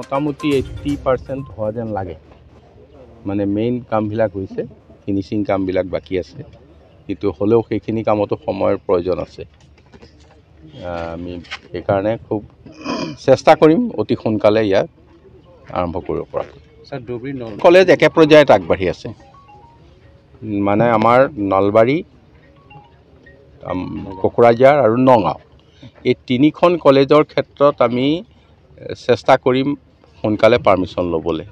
মোটামুটি 80% হোৱা যেন লাগে মানে মেইন কামবিলাক হৈছে ফিনিচিং কামবিলাক বাকী আছে কিন্তু হ'লেও সেইখিনি কামতো সময়ৰ প্ৰয়োজন আছে আমি সেইকাৰণে খুব চেষ্টা কৰিম অতি সোনকালে ইয়াত আৰম্ভ কৰিব পৰা স্যাৰ ডুবুৰী কলেজ একে পৰ্যায়ত আগবাঢ়ি আছে মানে আমাৰ নলবাৰী কোকৰাঝাৰ আৰু নগাঁও এই তিনিখন কলেজৰ ক্ষেত্ৰত আমি চেষ্টা কৰিম সোনকালে পাৰ্মিশ্যন ল'বলৈ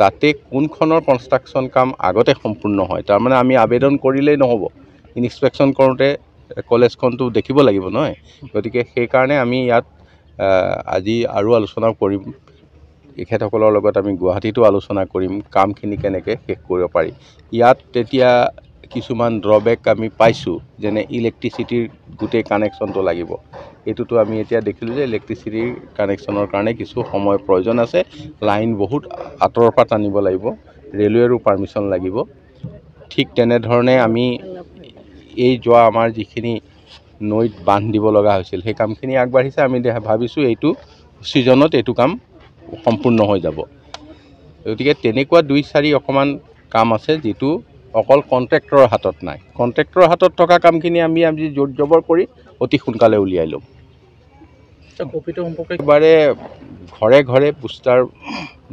তাতে কোনখনৰ কনষ্ট্ৰাকশ্যন কাম আগতে সম্পূৰ্ণ হয় তাৰমানে আমি আবেদন কৰিলেই নহ'ব ইনস্পেকশ্যন কৰোঁতে কলেজখনটো দেখিব লাগিব নহয় গতিকে সেইকাৰণে আমি ইয়াত আজি আৰু আলোচনা কৰিম এখেতসকলৰ লগত আমি গুৱাহাটীতো আলোচনা কৰিম কামখিনি কেনেকৈ শেষ কৰিব পাৰি ইয়াত তেতিয়া কিছুমান ড্ৰবেক আমি পাইছোঁ যেনে ইলেক্ট্ৰিচিটিৰ গোটেই কানেকশ্যনটো লাগিব এইটোতো আমি এতিয়া দেখিলোঁ যে ইলেক্ট্ৰিচিটিৰ কানেকশ্যনৰ কাৰণে কিছু সময় প্ৰয়োজন আছে লাইন বহুত আঁতৰৰ পৰা টানিব লাগিব ৰেলৱেৰো পাৰ্মিশ্যন লাগিব ঠিক তেনেধৰণে আমি এই যোৱা আমাৰ যিখিনি নৈত বান্ধ দিব লগা হৈছিল সেই কামখিনি আগবাঢ়িছে আমি ভাবিছোঁ এইটো ছিজনত এইটো কাম সম্পূৰ্ণ হৈ যাব গতিকে তেনেকুৱা 2-4 অকণমান কাম আছে যিটো অকল কণ্ট্ৰেক্টৰৰ হাতত নাই কণ্ট্ৰেক্টৰৰ হাতত থকা কামখিনি আমি আজি জোৰ জবৰ কৰি অতি সোনকালে উলিয়াই ল'ম কপিটো সম্পৰ্কে এবাৰে ঘৰে ঘৰে বুষ্টাৰ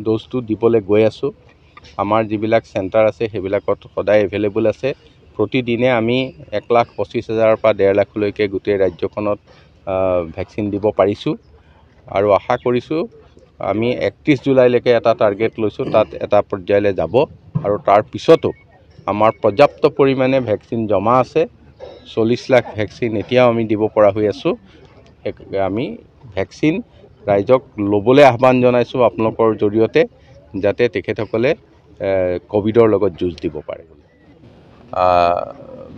ড'জটো দিবলৈ গৈ আছোঁ আমাৰ যিবিলাক চেণ্টাৰ আছে সেইবিলাকত সদায় এভেইলেবল আছে প্ৰতিদিনে আমি 1,25,000 পৰা 1.5 লাখলৈকে গোটেই ৰাজ্যখনত ভেকচিন দিব পাৰিছোঁ আৰু আশা কৰিছোঁ আমি 31 জুলাইলৈকে এটা টাৰ্গেট লৈছোঁ তাত এটা পৰ্যায়লৈ যাব আৰু তাৰ পিছতো আমাৰ পৰ্যাপ্ত পৰিমাণে ভেকচিন জমা আছে 40 লাখ ভেকচিন এতিয়াও আমি দিব পৰা হৈ আছোঁ আমি ভেকচিন ৰাইজক ল'বলৈ আহ্বান জনাইছোঁ আপোনালোকৰ জৰিয়তে যাতে তেখেতসকলে কোভিডৰ লগত যুঁজ দিব পাৰে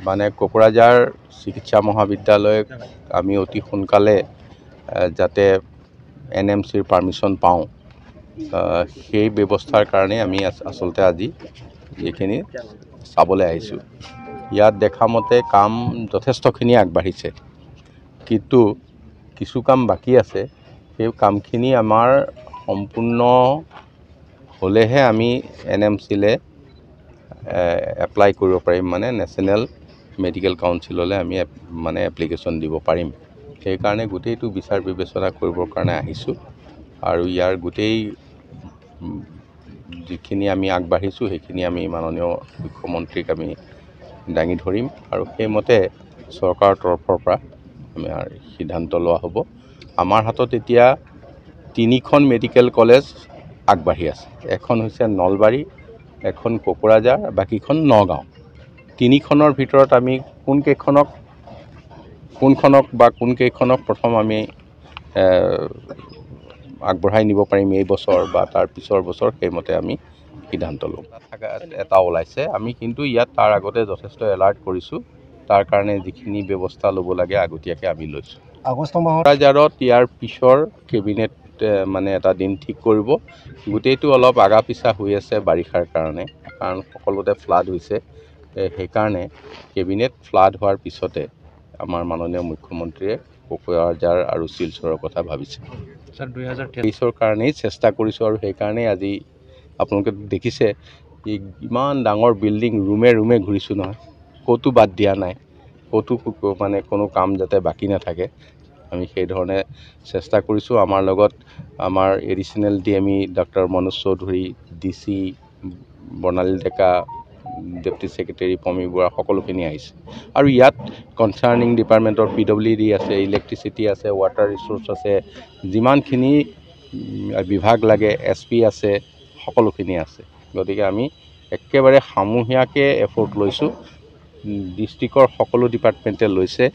মানে কোকৰাঝাৰ চিকিৎসা মহাবিদ্যালয়ক আমি অতি সোনকালে যাতে NMCৰ পাৰ্মিশ্যন পাওঁ সেই ব্যৱস্থাৰ কাৰণে আমি আচলতে আজি এইখিনি চাবলৈ আহিছোঁ ইয়াত দেখা মতে কাম যথেষ্টখিনি আগবাঢ়িছে কিন্তু কিছু কাম বাকী আছে সেই কামখিনি আমাৰ সম্পূৰ্ণ হ'লেহে আমি NMCলৈ এপ্লাই কৰিব পাৰিম মানে নেশ্যনেল মেডিকেল কাউন্সিললৈ আমি মানে এপ্লিকেশ্যন দিব পাৰিম সেইকাৰণে গোটেইটো বিচাৰ বিবেচনা কৰিবৰ কাৰণে আহিছোঁ আৰু ইয়াৰ গোটেই যিখিনি আমি আগবাঢ়িছোঁ সেইখিনি আমি মাননীয় মুখ্যমন্ত্ৰীক আমি দাঙি ধৰিম আৰু সেইমতে চৰকাৰৰ তৰফৰ পৰা আমাৰ সিদ্ধান্ত লোৱা হ'ব আমাৰ হাতত এতিয়া 3খন মেডিকেল কলেজ আগবাঢ়ি আছে এখন হৈছে নলবাৰী এখন কোকৰাঝাৰ বাকীখন নগাঁও 3খনৰ ভিতৰত আমি কোনকেইখনক প্ৰথম আমি আগবঢ়াই নিব পাৰিম এই বছৰ বা তাৰ পিছৰ বছৰ সেইমতে আমি সিদ্ধান্ত ল'ম এটা ওলাইছে আমি কিন্তু ইয়াত তাৰ আগতে যথেষ্ট এলাৰ্ট কৰিছোঁ তাৰ কাৰণে যিখিনি ব্যৱস্থা ল'ব লাগে আগতীয়াকৈ আমি লৈছোঁ আগষ্ট মাহত কোকৰাঝাৰত ইয়াৰ পিছৰ কেবিনেট মানে এটা দিন ঠিক কৰিব গোটেইটো অলপ আগা পিছা হৈ আছে বাৰিষাৰ কাৰণে কাৰণ সকলোতে ফ্লাড হৈছে সেইকাৰণে কেবিনেট ফ্লাড হোৱাৰ পিছতে আমাৰ মাননীয় মুখ্যমন্ত্ৰীয়ে কোকৰাঝাৰ আৰু শিলচৰৰ কথা ভাবিছে স্যাৰ 2023 কাৰণেই চেষ্টা কৰিছোঁ আৰু সেইকাৰণেই আজি আপোনালোকে দেখিছে ইমান ডাঙৰ বিল্ডিং ৰুমে ৰুমে ঘূৰিছোঁ নহয় ক'তো বাদ দিয়া নাই ক'তো মানে কোনো কাম যাতে বাকী নাথাকে আমি সেই ধৰণে চেষ্টা কৰিছোঁ আমাৰ লগত আমাৰ additional DME doctor Manoj Choudhury DC Barnali Deka deputy secretary Pomi Bora সকলোখিনি আহিছে আৰু ইয়াত কনচাৰ্নিং ডিপাৰ্টমেণ্টৰ PWD আছে ইলেক্ট্ৰিচিটি আছে ৱাটাৰ ৰিচোৰ্চ আছে যিমানখিনি বিভাগ লাগে SP আছে সকলোখিনি আছে গতিকে আমি একেবাৰে সমূহীয়াকৈ এফৰ্ট লৈছোঁ ডিষ্ট্ৰিক্টৰ সকলো ডিপাৰ্টমেণ্টে লৈছে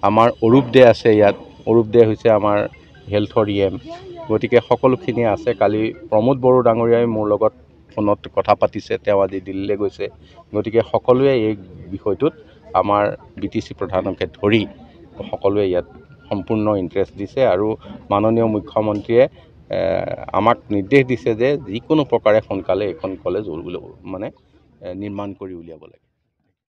আমাৰ অৰূপ দে আছে ইয়াত অৰূপ দে হৈছে আমাৰ হেল্থৰ EM গতিকে সকলোখিনি আছে কালি প্ৰমোদ বড়ো ডাঙৰীয়াই মোৰ লগত ফোনত কথা পাতিছে তেওঁ আজি দিল্লীলৈ গৈছে গতিকে সকলোৱে এই বিষয়টোত আমাৰ BTC প্ৰধানকে ধৰি সকলোৱে ইয়াত সম্পূৰ্ণ ইণ্টাৰেষ্ট দিছে আৰু মাননীয় মুখ্যমন্ত্ৰীয়ে আমাক নিৰ্দেশ দিছে যে যিকোনো প্ৰকাৰে সোনকালে এখন কলেজ মানে নিৰ্মাণ কৰি উলিয়াব লাগে